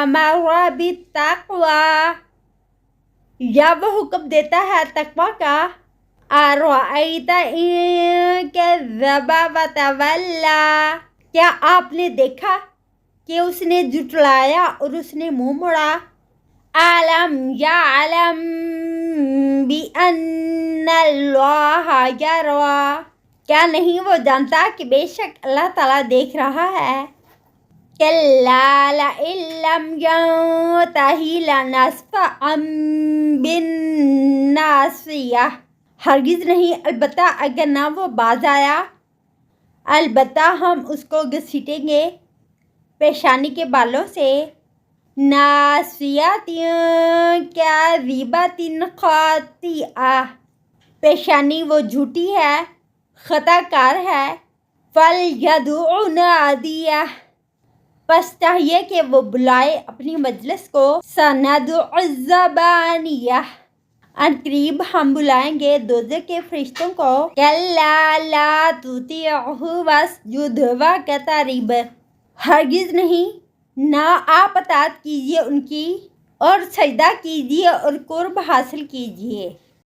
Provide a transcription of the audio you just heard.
وَأَمَرَ بِالتَّقْوَى، یا وہ حکم دیتا ہے تقوی کا. أَرَأَيْتَ إِن كَذَّبَ وَتَوَلَّى، کیا آپ نے دیکھا کہ اس نے جھٹلایا اور اس نے منہ موڑا. أَلَمْ يَعْلَمْ بِأَنَّ اللَّهَ يَرَىٰ، کیا نہیں وہ جانتا کہ بے شک اللہ تعالیٰ دیکھ رہا ہے. كَلَّا لَئِن لَّمْ يَنتَهِ لَنَسْفَعًا بِالنَّاصِيَةِ، ہرگز نہیں البتہ اگر نہ وہ باز آیا، البتہ ہم اس کو گھسیٹیں گے پیشانی کے بالوں سے. نَاصِيَةٍ كَاذِبَةٍ خَاطِئَةٍ، پیشانی وہ جھوٹی ہے، خطا کار ہے. فَلْيَدْعُ نَادِيَهُ، پس چاہیے کہ وہ بلائے اپنی مجلس کو. سَنَدْعُ الزَّبَانِيَةَ، ان قریب ہم بلائیں گے دوزخ کے فرشتوں کو. كَلَّا لَا تُطِعْهُ وَاسْجُدْ وَاقْتَرِب، ہرگز نہیں، نہ آپ اطاعت کیجیے ان کی اور سجدہ کیجیے اور قرب حاصل کیجیے.